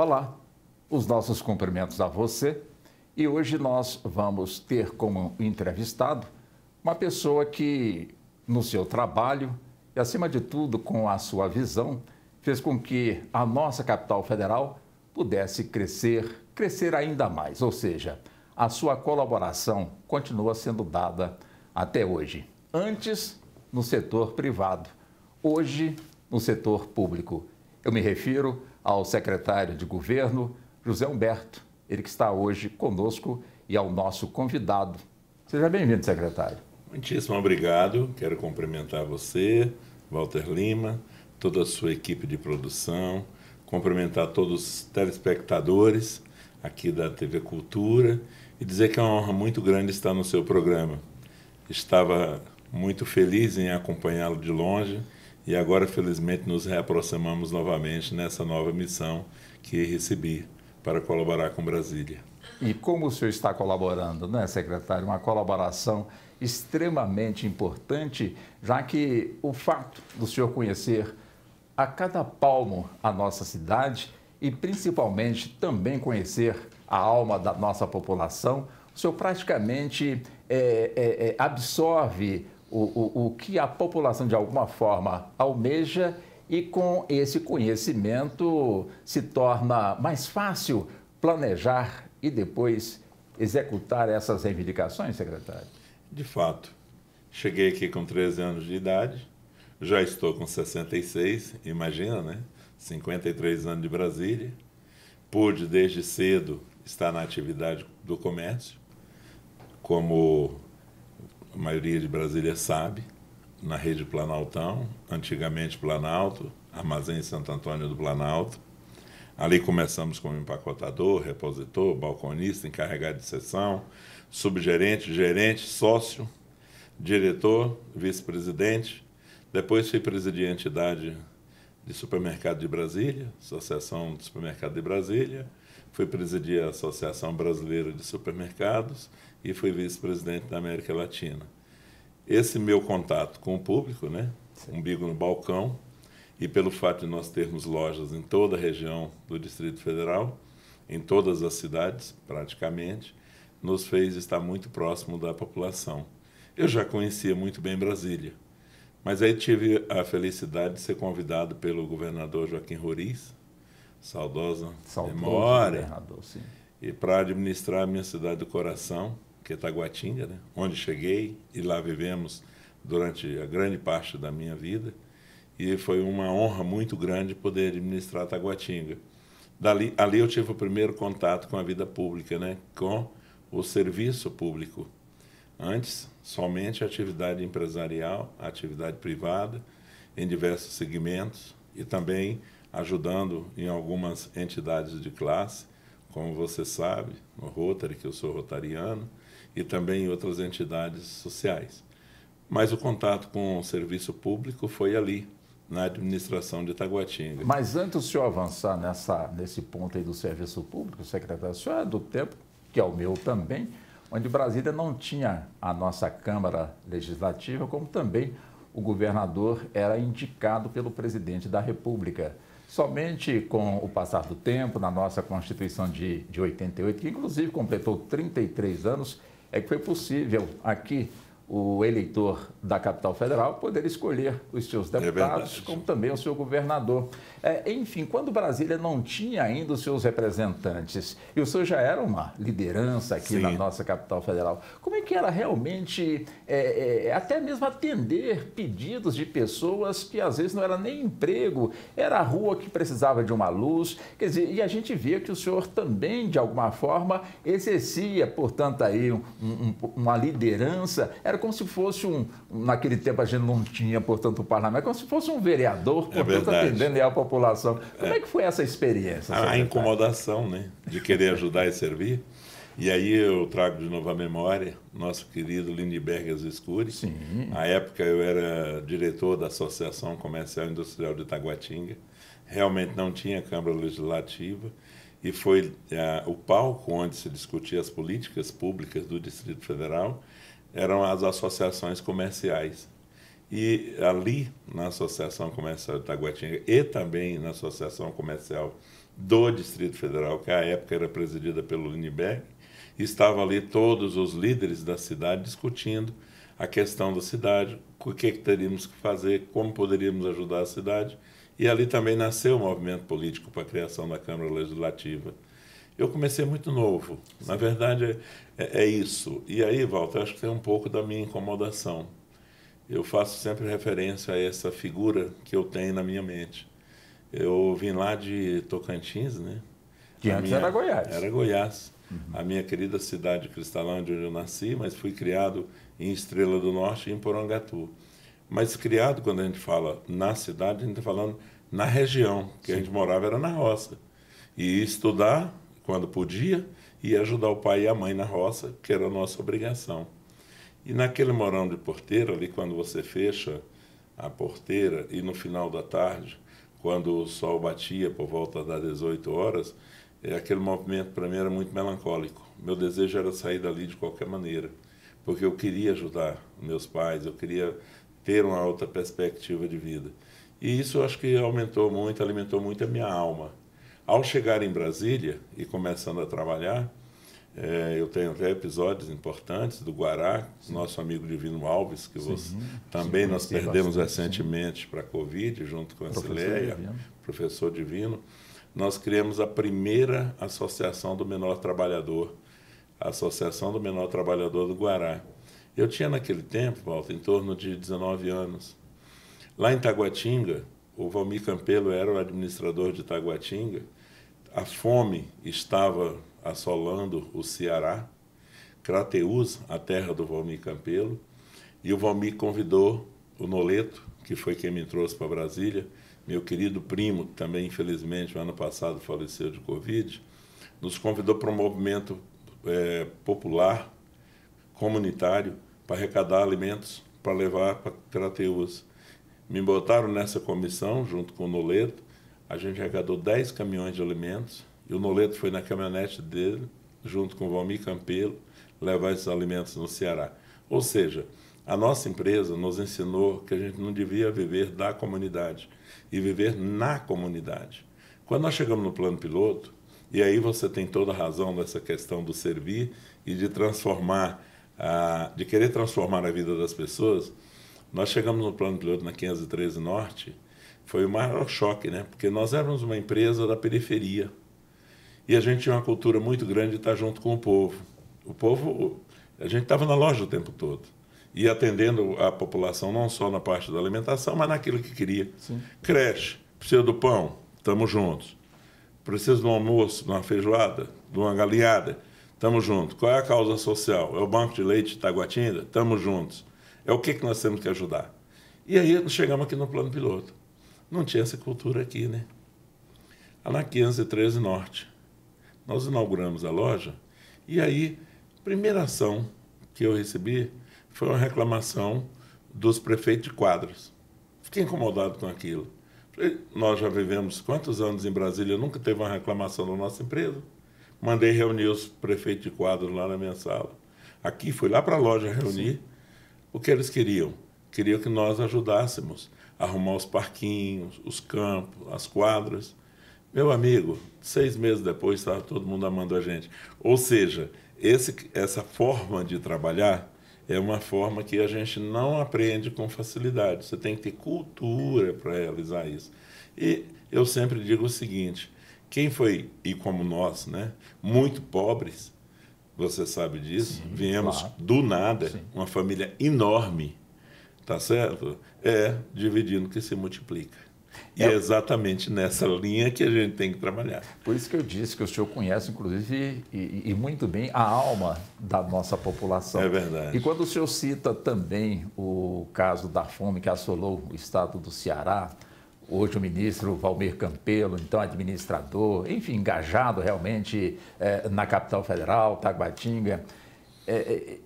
Olá, os nossos cumprimentos a você. E hoje nós vamos ter como entrevistado uma pessoa que, no seu trabalho e, acima de tudo, com a sua visão, fez com que a nossa capital federal pudesse crescer ainda mais. Ou seja, a sua colaboração continua sendo dada até hoje. Antes, no setor privado, hoje, no setor público. Eu me refiro ao secretário de Governo, José Humberto, ele que está hoje conosco e ao nosso convidado. Seja bem-vindo, secretário. Muitíssimo obrigado. Quero cumprimentar você, Walter Lima, toda a sua equipe de produção, cumprimentar todos os telespectadores aqui da TV Cultura e dizer que é uma honra muito grande estar no seu programa. Estava muito feliz em acompanhá-lo de longe e agora, felizmente, nos reaproximamos novamente nessa nova missão que recebi para colaborar com Brasília. E como o senhor está colaborando, né, secretário? Uma colaboração extremamente importante, já que o fato do senhor conhecer a cada palmo a nossa cidade e, principalmente, também conhecer a alma da nossa população, o senhor praticamente absorve o que a população, de alguma forma, almeja e, com esse conhecimento, se torna mais fácil planejar e depois executar essas reivindicações, secretário? De fato, cheguei aqui com 13 anos de idade, já estou com 66, imagina, né? 53 anos de Brasília. Pude, desde cedo, estar na atividade do comércio, como a maioria de Brasília sabe, na rede Planaltão, antigamente Planalto, Armazém Santo Antônio do Planalto. Ali começamos como empacotador, repositor, balconista, encarregado de seção, subgerente, gerente, sócio, diretor, vice-presidente. Depois fui presidir a entidade de supermercado de Brasília, Associação de Supermercado de Brasília. Fui presidir a Associação Brasileira de Supermercados e fui vice-presidente da América Latina. Esse meu contato com o público, né, umbigo no balcão, e pelo fato de nós termos lojas em toda a região do Distrito Federal, em todas as cidades, praticamente, nos fez estar muito próximo da população. Eu já conhecia muito bem Brasília, mas aí tive a felicidade de ser convidado pelo governador Joaquim Roriz, saudosa memória, e para administrar a minha cidade do coração, que é Taguatinga, né? Onde cheguei e lá vivemos durante a grande parte da minha vida. E foi uma honra muito grande poder administrar Taguatinga. Ali eu tive o primeiro contato com a vida pública, né? Com o serviço público. Antes, somente a atividade empresarial, a atividade privada, em diversos segmentos, e também ajudando em algumas entidades de classe, como você sabe, no Rotary, que eu sou rotariano, e também em outras entidades sociais. Mas o contato com o serviço público foi ali, na administração de Taguatinga. Mas antes do senhor avançar nesse ponto aí do serviço público, secretário, o senhor é do tempo, que é o meu também, onde Brasília não tinha a nossa Câmara Legislativa, como também o governador era indicado pelo presidente da República. Somente com o passar do tempo, na nossa Constituição de 88, que inclusive completou 33 anos, é que foi possível aqui o eleitor da capital federal poder escolher os seus deputados, como também o seu governador. Enfim, quando Brasília não tinha ainda os seus representantes, e o senhor já era uma liderança aqui na nossa capital federal, como é que era realmente até mesmo atender pedidos de pessoas que às vezes não era nem emprego, era a rua que precisava de uma luz, quer dizer, e a gente via que o senhor também, de alguma forma, exercia, portanto, aí uma liderança, era como se fosse naquele tempo a gente não tinha, portanto, o parlamento, como se fosse um vereador, portanto, atendendo a população. Como é que foi essa experiência? A incomodação, né, de querer ajudar e servir. E aí eu trago de novo à memória nosso querido Lindbergh Escuri. Sim. Na época eu era diretor da Associação Comercial e Industrial de Taguatinga. Realmente não tinha Câmara Legislativa. E foi o palco onde se discutia as políticas públicas do Distrito Federal, eram as associações comerciais. E ali, na Associação Comercial de Taguatinga e também na Associação Comercial do Distrito Federal, que à época era presidida pelo Lindbergh, e estavam ali todos os líderes da cidade discutindo a questão da cidade, o que teríamos que fazer, como poderíamos ajudar a cidade. E ali também nasceu o movimento político para a criação da Câmara Legislativa. Eu comecei muito novo, na verdade é isso. E aí, Walter, acho que tem um pouco da minha incomodação. Eu faço sempre referência a essa figura que eu tenho na minha mente. Eu vim lá de Tocantins, né? Que antes era Goiás. Era Goiás. A minha querida cidade de Cristalândia, onde eu nasci, mas fui criado em Estrela do Norte e em Porangatu. Mas criado, quando a gente fala na cidade, a gente está falando na região, que a gente morava era na roça. E ia estudar quando podia e ajudar o pai e a mãe na roça, que era a nossa obrigação. E naquele morão de porteira, ali quando você fecha a porteira e no final da tarde, quando o sol batia por volta das 18 horas, aquele movimento para mim era muito melancólico. Meu desejo era sair dali de qualquer maneira, porque eu queria ajudar meus pais, eu queria ter uma outra perspectiva de vida. E isso eu acho que aumentou muito, alimentou muito a minha alma. Ao chegar em Brasília e começando a trabalhar, eu tenho até episódios importantes do Guará, nosso amigo Divino Alves, que também nós perdemos recentemente para a Covid, junto com a Cileia, professor Divino. Nós criamos a primeira associação do menor trabalhador, a Associação do Menor Trabalhador do Guará. Eu tinha naquele tempo, Walter, em torno de 19 anos. Lá em Taguatinga, o Valmir Campelo era o administrador de Taguatinga, a fome estava assolando o Ceará, Crateús, a terra do Valmir Campelo, e o Valmir convidou o Noleto, que foi quem me trouxe para Brasília, meu querido primo, que também, infelizmente, no ano passado faleceu de Covid, nos convidou para um movimento popular, comunitário, para arrecadar alimentos para levar para Crateús. Me botaram nessa comissão, junto com o Noleto, a gente arrecadou 10 caminhões de alimentos, e o Noleto foi na caminhonete dele, junto com o Valmir Campelo, levar esses alimentos no Ceará. Ou seja, a nossa empresa nos ensinou que a gente não devia viver da comunidade, e viver na comunidade. Quando nós chegamos no plano piloto, e aí você tem toda a razão dessa questão do servir e de transformar, de querer transformar a vida das pessoas, nós chegamos no plano piloto na 513 Norte, foi o maior choque, né? Porque nós éramos uma empresa da periferia e a gente tinha uma cultura muito grande de estar junto com o povo. O povo, a gente estava na loja o tempo todo e atendendo a população não só na parte da alimentação, mas naquilo que queria. Sim. Creche, precisa do pão, estamos juntos. Precisa de um almoço, de uma feijoada, de uma galinhada, estamos juntos. Qual é a causa social? É o Banco de Leite de Taguatinga? Estamos juntos. É o que nós temos que ajudar. E aí nós chegamos aqui no plano piloto. Não tinha essa cultura aqui, né? Na 513 Norte. Nós inauguramos a loja e aí, primeira ação que eu recebi foi uma reclamação dos prefeitos de quadras. Fiquei incomodado com aquilo. Falei, nós já vivemos quantos anos em Brasília, nunca teve uma reclamação da nossa empresa. Mandei reunir os prefeitos de quadras lá na minha sala. Aqui, fui lá para a loja reunir. O que eles queriam? Queriam que nós ajudássemos a arrumar os parquinhos, os campos, as quadras. Meu amigo, 6 meses depois estava todo mundo amando a gente. Ou seja, essa forma de trabalhar é uma forma que a gente não aprende com facilidade. Você tem que ter cultura para realizar isso. E eu sempre digo o seguinte, quem foi, e como nós, né, muito pobres, você sabe disso, sim, viemos do nada, sim, uma família enorme, tá certo? Dividindo que se multiplica. E é exatamente nessa linha que a gente tem que trabalhar. Por isso que eu disse que o senhor conhece, inclusive, e muito bem, a alma da nossa população. É verdade. E quando o senhor cita também o caso da fome que assolou o estado do Ceará, hoje o ministro Valmir Campelo, então administrador, enfim, engajado realmente na capital federal, Taguatinga,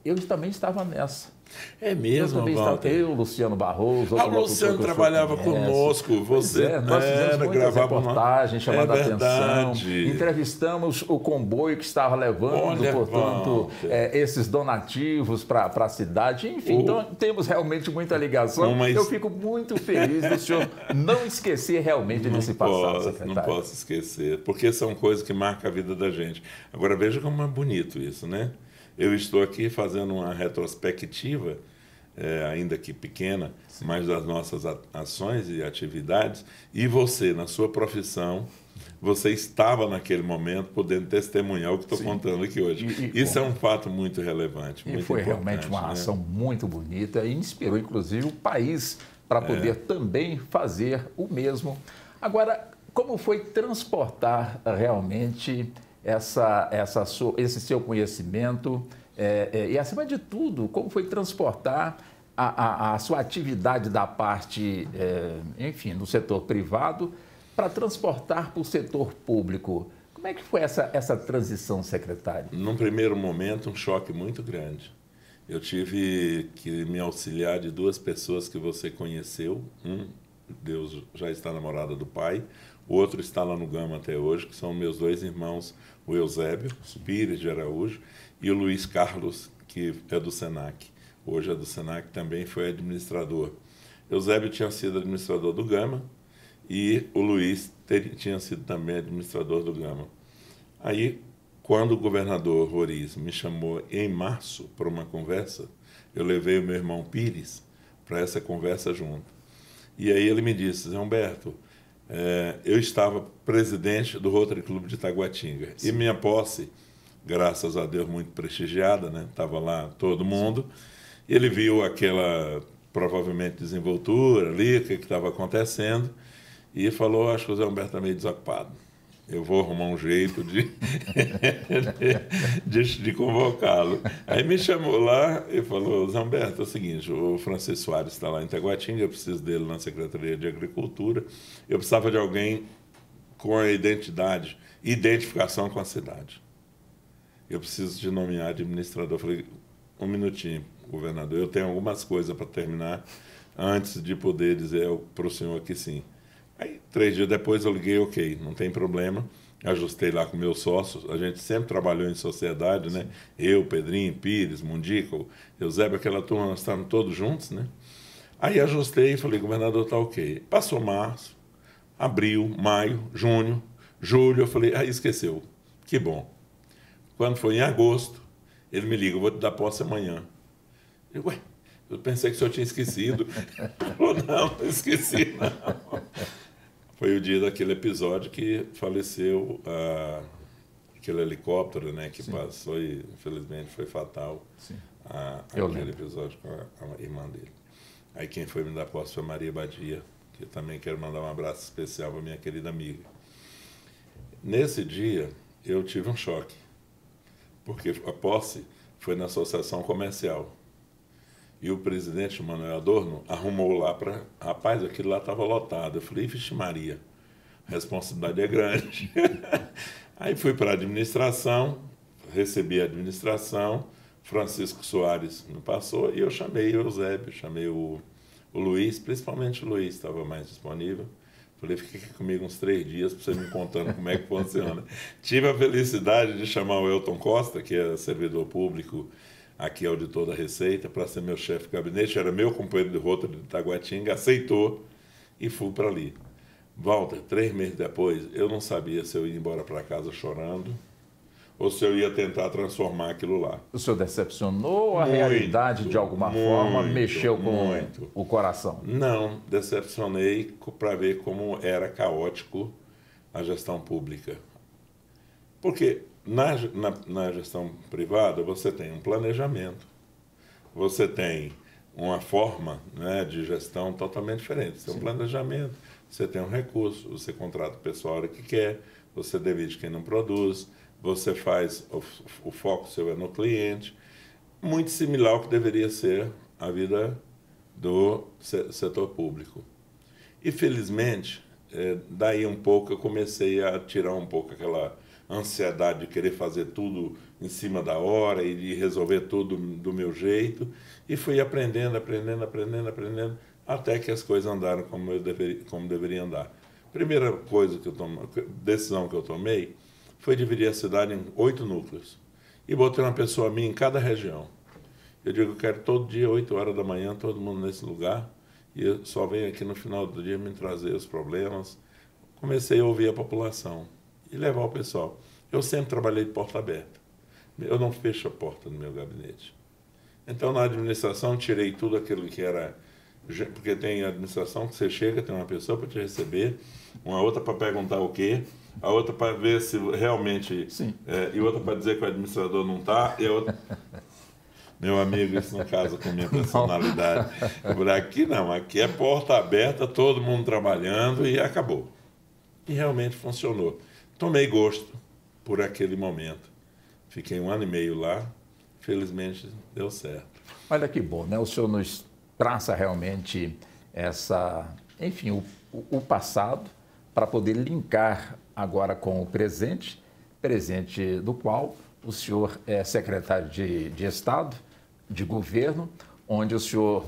eu também estava nessa. É mesmo, Walter? Eu, Luciano Barroso... O Luciano trabalhava conosco, você nós fizemos muitas reportagens chamando a atenção, entrevistamos o comboio que estava levando, portanto, esses donativos para a cidade, enfim, então temos realmente muita ligação. Eu fico muito feliz do senhor não esquecer realmente desse passado, secretário. Não posso esquecer, porque são coisas que marcam a vida da gente. Agora, veja como é bonito isso, né? Eu estou aqui fazendo uma retrospectiva, ainda que pequena, sim, mas das nossas ações e atividades, e você, na sua profissão, você estava naquele momento podendo testemunhar o que estou contando aqui hoje. Isso é um fato muito relevante, muito foi importante, realmente uma né? ação muito bonita e inspirou, inclusive, o país para poder também fazer o mesmo. Agora, como foi transportar realmente esse seu conhecimento e, acima de tudo, como foi transportar a sua atividade da parte, enfim, do setor privado para transportar para o setor público? Como é que foi essa transição, secretário? Num primeiro momento, um choque muito grande. Eu tive que me auxiliar de duas pessoas que você conheceu. Deus já está namorada do pai. O outro está lá no Gama até hoje, que são meus dois irmãos, o Eusébio Pires de Araújo e o Luiz Carlos, que é do Senac. Hoje é do Senac, também foi administrador. Eusébio tinha sido administrador do Gama e o Luiz tinha sido também administrador do Gama. Aí, quando o governador Roriz me chamou em março para uma conversa, eu levei o meu irmão Pires para essa conversa junto. E aí ele me disse: Zé Humberto, eu estava presidente do Rotary Clube de Taguatinga. Sim. E minha posse, graças a Deus, muito prestigiada, né? Estava lá todo mundo. E ele viu aquela, provavelmente, desenvoltura ali, o que estava acontecendo, e falou: acho que o Zé Humberto está meio desocupado. Eu vou arrumar um jeito de convocá-lo. Aí me chamou lá e falou: Zé Humberto, é o seguinte, o Francisco Soares está lá em Taguatinga, eu preciso dele na Secretaria de Agricultura, eu precisava de alguém com a identificação com a cidade. Eu preciso de nomear administrador. Eu falei: um minutinho, governador, eu tenho algumas coisas para terminar antes de poder dizer para o senhor que sim. Aí, 3 dias depois, eu liguei: ok, não tem problema. Ajustei lá com meus sócios. A gente sempre trabalhou em sociedade, né? Eu, Pedrinho, Pires, Mundico, Eusébio, aquela turma, nós estávamos todos juntos, né? Aí ajustei e falei: governador, tá ok. Passou março, abril, maio, junho, julho. Eu falei: esqueceu. Que bom. Quando foi em agosto, ele me liga: eu vou te dar posse amanhã. Eu pensei que o senhor tinha esquecido. Falou: não esqueci, não. Foi o dia daquele episódio que faleceu aquele helicóptero, né, que passou e, infelizmente, foi fatal. Aquele episódio com a irmã dele. Aí quem foi me dar posse foi Maria Badia, que eu também quero mandar um abraço especial para minha querida amiga. Nesse dia, eu tive um choque, porque a posse foi na Associação Comercial. E o presidente, Manuel Adorno, arrumou lá para... Rapaz, aquilo lá estava lotado. Eu falei: vixe Maria, a responsabilidade é grande. Aí fui para a administração, recebi a administração, Francisco Soares me passou e eu chamei o Eusébio, chamei o Luiz, principalmente o Luiz estava mais disponível. Falei: fica aqui comigo uns 3 dias para você me contando como é que funciona. Tive a felicidade de chamar o Elton Costa, que é servidor público, aqui auditor da Receita, para ser meu chefe de gabinete, era meu companheiro de Rotary de Taguatinga, aceitou e fui para ali. Walter, 3 meses depois, eu não sabia se eu ia embora para casa chorando ou se eu ia tentar transformar aquilo lá. O senhor decepcionou? A realidade, de alguma forma, mexeu com o coração? Não, decepcionei para ver como era caótico a gestão pública. Porque na gestão privada, você tem um planejamento, você tem uma forma, né, de gestão totalmente diferente. Você tem um planejamento, você tem um recurso, você contrata o pessoal a hora que quer, você demite quem não produz, você faz o foco seu é no cliente, muito similar ao que deveria ser a vida do setor público. E, felizmente, daí um pouco eu comecei a tirar um pouco aquela ansiedade de querer fazer tudo em cima da hora e de resolver tudo do meu jeito. E fui aprendendo, até que as coisas andaram como deveriam andar. Primeira decisão que eu tomei foi dividir a cidade em 8 núcleos. E botei uma pessoa minha em cada região. Eu digo, eu quero todo dia, 8 horas da manhã, todo mundo nesse lugar, e eu só venho aqui no final do dia me trazer os problemas. Comecei a ouvir a população e levar o pessoal. Eu sempre trabalhei de porta aberta. Eu não fecho a porta no meu gabinete. Então, na administração, tirei tudo aquilo que era... Porque tem administração que você chega, tem uma pessoa para te receber, uma outra para perguntar o quê, a outra para ver se realmente... e outra para dizer que o administrador não está, e a outra... Meu amigo, isso não casa com a minha personalidade. Por aqui não, aqui é porta aberta, todo mundo trabalhando e acabou. E realmente funcionou. Tomei gosto por aquele momento. Fiquei 1 ano e meio lá, felizmente deu certo. Olha que bom, né? O senhor nos traça realmente enfim, o passado para poder linkar agora com o presente do qual o senhor é secretário de Estado, de governo, onde o senhor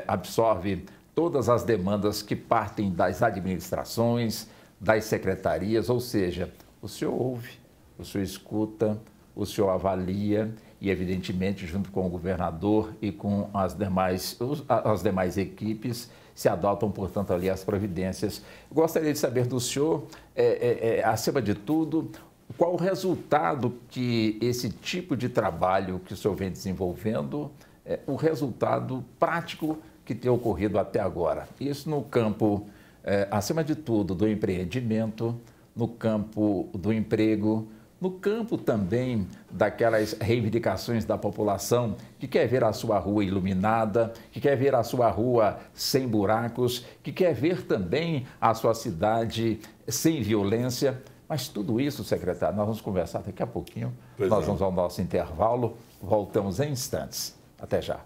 absorve todas as demandas que partem das administrações, das secretarias, ou seja, o senhor ouve, o senhor escuta, o senhor avalia e, evidentemente, junto com o governador e com as demais equipes, se adotam, portanto, ali as providências. Eu gostaria de saber do senhor, acima de tudo, qual o resultado que esse tipo de trabalho que o senhor vem desenvolvendo, o resultado prático que tem ocorrido até agora. Isso no campo, acima de tudo, do empreendimento, no campo do emprego, no campo também daquelas reivindicações da população que quer ver a sua rua iluminada, que quer ver a sua rua sem buracos, que quer ver também a sua cidade sem violência. Mas tudo isso, secretário, nós vamos conversar daqui a pouquinho. Nós vamos ao nosso intervalo, voltamos em instantes. Até já.